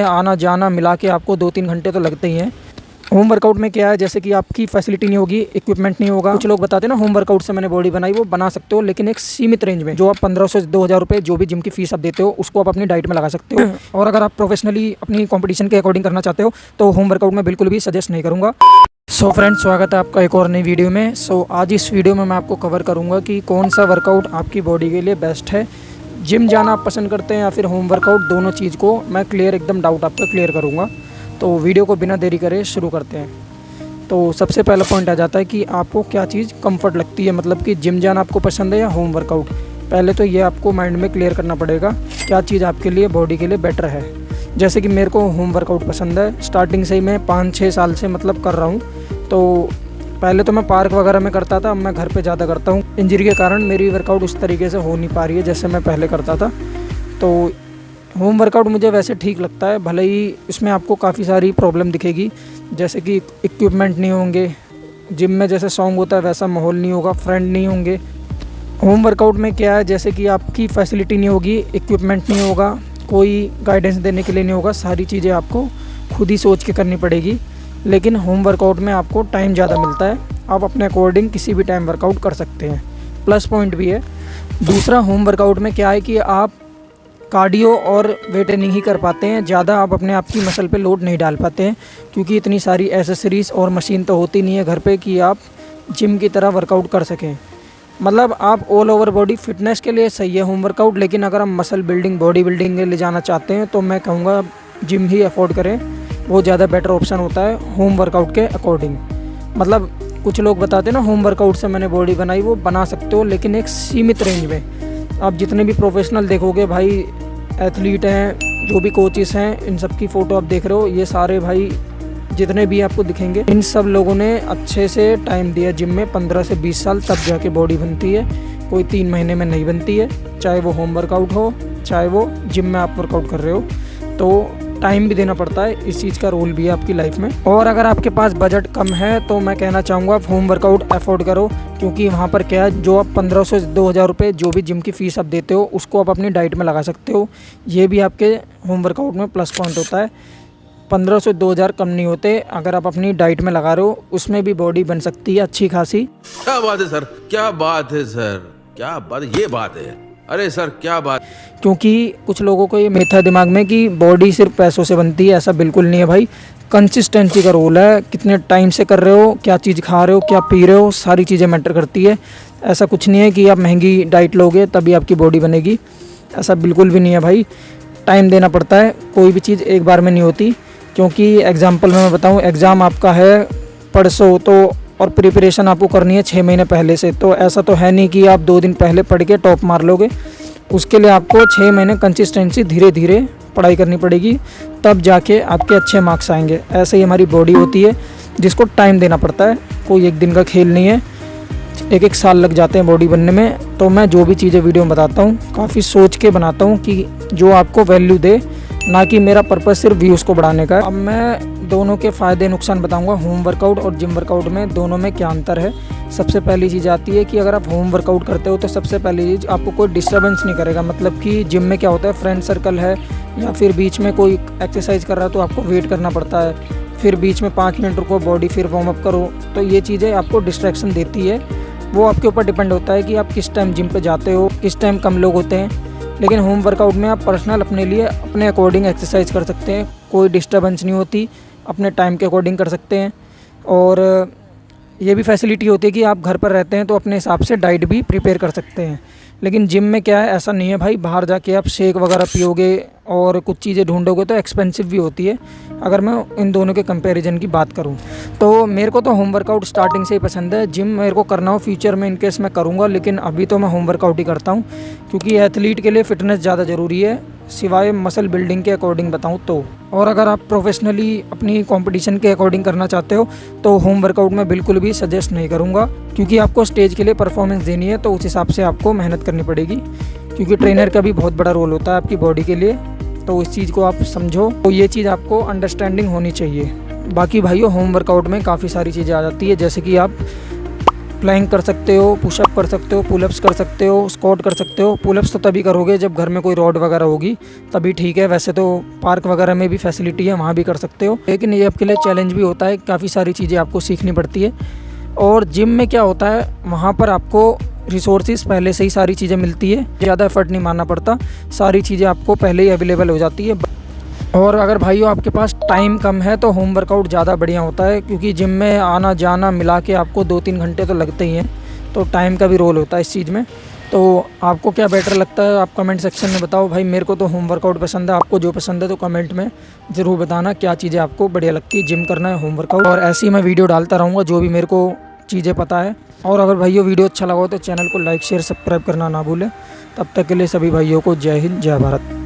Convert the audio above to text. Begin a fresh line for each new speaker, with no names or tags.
आना जाना मिला के आपको 2-3 घंटे तो लगते ही हैं। होम वर्कआउट में क्या है, जैसे कि आपकी फैसिलिटी नहीं होगी, इक्विपमेंट नहीं होगा। कुछ लोग बताते हैं ना होम वर्कआउट से मैंने बॉडी बनाई, वो बना सकते हो लेकिन एक सीमित रेंज में। जो आप 1500 से 2000 रुपये जो भी जिम की फीस आप देते हो उसको आप अपनी डाइट में लगा सकते हो। और अगर आप प्रोफेशनली अपनी कॉम्पिटिशन के अकॉर्डिंग करना चाहते हो तो होम वर्कआउट में बिल्कुल भी सजेस्ट नहीं करूँगा। सो फ्रेंड्स, स्वागत है आपका एक और नई वीडियो में। आज इस वीडियो में मैं आपको कवर करूँगा कि कौन सा वर्कआउट आपकी बॉडी के लिए बेस्ट है। जिम जाना आप पसंद करते हैं या फिर होम वर्कआउट, दोनों चीज़ को मैं एकदम डाउट आपका क्लियर करूँगा। तो वीडियो को बिना देरी करे शुरू करते हैं। तो सबसे पहला पॉइंट आ जाता है कि आपको क्या चीज़ कंफर्ट लगती है, मतलब कि जिम जाना आपको पसंद है या होम वर्कआउट। पहले तो ये आपको माइंड में क्लियर करना पड़ेगा क्या चीज़ आपके लिए बॉडी के लिए बेटर है। जैसे कि मेरे को होम वर्कआउट पसंद है, स्टार्टिंग से ही मैं 5-6 साल से मतलब कर रहा हूँ। तो पहले तो मैं पार्क वगैरह में करता था, अब मैं घर पे ज़्यादा करता हूँ। इंजरी के कारण मेरी वर्कआउट उस तरीके से हो नहीं पा रही है जैसे मैं पहले करता था। तो होम वर्कआउट मुझे वैसे ठीक लगता है, भले ही इसमें आपको काफ़ी सारी प्रॉब्लम दिखेगी, जैसे कि इक्विपमेंट नहीं होंगे, जिम में जैसे सॉन्ग होता है वैसा माहौल नहीं होगा, फ्रेंड नहीं होंगे। होम वर्कआउट में क्या है, जैसे कि आपकी फैसिलिटी नहीं होगी, इक्विपमेंट नहीं होगा, कोई गाइडेंस देने के लिए नहीं होगा, सारी चीज़ें आपको खुद ही सोच के करनी पड़ेगी। लेकिन होम वर्कआउट में आपको टाइम ज़्यादा मिलता है, आप अपने अकॉर्डिंग किसी भी टाइम वर्कआउट कर सकते हैं, प्लस पॉइंट भी है। दूसरा, होम वर्कआउट में क्या है कि आप कार्डियो और वेट ट्रेनिंग ही कर पाते हैं, ज़्यादा आप अपने आप की मसल पे लोड नहीं डाल पाते हैं, क्योंकि इतनी सारी एसेसरीज़ और मशीन तो होती नहीं है घर पे कि आप जिम की तरह वर्कआउट कर सकें। मतलब आप ऑल ओवर बॉडी फिटनेस के लिए सही है होम वर्कआउट, लेकिन अगर आप मसल बिल्डिंग, बॉडी बिल्डिंग के लिए जाना चाहते हैं तो मैं कहूँगा जिम ही अफोर्ड करें, वो ज़्यादा बेटर ऑप्शन होता है होम वर्कआउट के अकॉर्डिंग। मतलब कुछ लोग बताते हैं ना होम वर्कआउट से मैंने बॉडी बनाई, वो बना सकते हो लेकिन एक सीमित रेंज में। आप जितने भी प्रोफेशनल देखोगे भाई, एथलीट हैं, जो भी कोचेस हैं, इन सब की फ़ोटो आप देख रहे हो, ये सारे भाई जितने भी आपको दिखेंगे, इन सब लोगों ने अच्छे से टाइम दिया जिम में, 15 से 20 साल, तब जाके बॉडी बनती है। कोई 3 महीने में नहीं बनती है, चाहे वो होम वर्कआउट हो चाहे वो जिम में आप वर्कआउट कर रहे हो। तो टाइम भी देना पड़ता है, इस चीज़ का रोल भी है आपकी लाइफ में। और अगर आपके पास बजट कम है तो मैं कहना चाहूँगा आप होम वर्कआउट अफोर्ड करो, क्योंकि वहाँ पर क्या है, जो आप 1500 से 2000 रुपये जो भी जिम की फ़ीस आप देते हो उसको आप अपनी डाइट में लगा सकते हो। ये भी आपके होम वर्कआउट में प्लस पॉइंट होता है। 1500 से 2000 कम नहीं होते, अगर आप अपनी डाइट में लगा रहे हो उसमें भी बॉडी बन सकती है अच्छी खासी।
क्या बात है सर, क्या बात है सर, क्या बात, ये बात है, अरे सर क्या बात।
क्योंकि कुछ लोगों को ये मेथा दिमाग में कि बॉडी सिर्फ पैसों से बनती है, ऐसा बिल्कुल नहीं है भाई। कंसिस्टेंसी का रोल है, कितने टाइम से कर रहे हो, क्या चीज़ खा रहे हो, क्या पी रहे हो, सारी चीज़ें मैटर करती है। ऐसा कुछ नहीं है कि आप महंगी डाइट लोगे तभी आपकी बॉडी बनेगी, ऐसा बिल्कुल भी नहीं है भाई। टाइम देना पड़ता है, कोई भी चीज़ एक बार में नहीं होती। क्योंकि एग्जाम्पल मैं बताऊँ, एग्ज़ाम आपका है परसों, तो और प्रिपरेशन आपको करनी है 6 महीने पहले से, तो ऐसा तो है नहीं कि आप 2 दिन पहले पढ़ के टॉप मार लोगे। उसके लिए आपको 6 महीने कंसिस्टेंसी धीरे धीरे पढ़ाई करनी पड़ेगी, तब जाके आपके अच्छे मार्क्स आएंगे। ऐसे ही हमारी बॉडी होती है जिसको टाइम देना पड़ता है, कोई एक दिन का खेल नहीं है, 1-1 साल लग जाते हैं बॉडी बनने में। तो मैं जो भी चीज़ें वीडियो में बताता हूँ काफ़ी सोच के बनाता हूँ कि जो आपको वैल्यू दे, ना कि मेरा पर्पज़ सिर्फ व्यूज़ को बढ़ाने का है। अब मैं दोनों के फ़ायदे नुकसान बताऊंगा, होम वर्कआउट और जिम वर्कआउट में दोनों में क्या अंतर है। सबसे पहली चीज़ आती है कि अगर आप होम वर्कआउट करते हो तो सबसे पहली चीज़ आपको कोई डिस्टर्बेंस नहीं करेगा। मतलब कि जिम में क्या होता है, फ्रेंड सर्कल है या फिर बीच में कोई एक्सरसाइज कर रहा है तो आपको वेट करना पड़ता है, फिर बीच में 5 मिनट रुको, बॉडी फिर वार्म अप करो, तो ये चीज़ें आपको डिस्ट्रैक्शन देती है। वो आपके ऊपर डिपेंड होता है कि आप किस टाइम जिम पे जाते हो, किस टाइम कम लोग होते हैं। लेकिन होम वर्कआउट में आप पर्सनल अपने लिए अपने अकॉर्डिंग एक्सरसाइज कर सकते हैं, कोई डिस्टर्बेंस नहीं होती, अपने टाइम के अकॉर्डिंग कर सकते हैं। और ये भी फैसिलिटी होती है कि आप घर पर रहते हैं तो अपने हिसाब से डाइट भी प्रिपेयर कर सकते हैं। लेकिन जिम में क्या है, ऐसा नहीं है भाई, बाहर जाके आप शेक वगैरह पियोगे और कुछ चीज़ें ढूंढोगे तो एक्सपेंसिव भी होती है। अगर मैं इन दोनों के कंपैरिजन की बात करूं तो मेरे को तो होम वर्कआउट स्टार्टिंग से ही पसंद है। जिम मेरे को करना हो फ्यूचर में इनकेस मैं करूंगा, लेकिन अभी तो मैं होम वर्कआउट ही करता हूं, क्योंकि एथलीट के लिए फ़िटनेस ज़्यादा ज़रूरी है, सिवाय मसल बिल्डिंग के अकॉर्डिंग बताऊं तो। और अगर आप प्रोफेशनली अपनी कंपटीशन के अकॉर्डिंग करना चाहते हो तो होम वर्कआउट में बिल्कुल भी सजेस्ट नहीं करूंगा, क्योंकि आपको स्टेज के लिए परफॉर्मेंस देनी है तो उस हिसाब से आपको मेहनत करनी पड़ेगी, क्योंकि ट्रेनर का भी बहुत बड़ा रोल होता है आपकी बॉडी के लिए। तो इस चीज़ को आप समझो, तो ये चीज़ आपको अंडरस्टैंडिंग होनी चाहिए। बाकी भाइयों, होम वर्कआउट में काफ़ी सारी चीज़ें आ जाती है, जैसे कि आप प्लैंक कर सकते हो, पुशअप कर सकते हो, पुलअप्स कर सकते हो, स्क्वाट कर सकते हो। पुलअप्स तो तभी करोगे जब घर में कोई रॉड वगैरह होगी, तभी ठीक है। वैसे तो पार्क वगैरह में भी फैसिलिटी है, वहाँ भी कर सकते हो, लेकिन ये आपके लिए चैलेंज भी होता है। काफ़ी सारी चीज़ें आपको सीखनी पड़ती है। और जिम में क्या होता है, वहाँ पर आपको रिसोर्सेज पहले से ही सारी चीज़ें मिलती है, ज़्यादा एफर्ट नहीं मारना पड़ता, सारी चीज़ें आपको पहले ही अवेलेबल हो जाती है। और अगर भाइयों आपके पास टाइम कम है तो होम वर्कआउट ज़्यादा बढ़िया होता है, क्योंकि जिम में आना जाना मिला के आपको 2-3 घंटे तो लगते ही हैं, तो टाइम का भी रोल होता है इस चीज़ में। तो आपको क्या बेटर लगता है, आप कमेंट सेक्शन में बताओ। भाई मेरे को तो होम वर्कआउट पसंद है, आपको जो पसंद है तो कमेंट में ज़रूर बताना क्या चीज़ें आपको बढ़िया लगती है, जिम करना है, होम वर्कआउट। और ऐसे ही मैं वीडियो डालता रहूँगा जो भी मेरे को चीज़ें पता है। और अगर भाइयों वीडियो अच्छा लगा हो तो चैनल को लाइक शेयर सब्सक्राइब करना ना भूलें। तब तक के लिए सभी भाइयों को जय हिंद, जय भारत।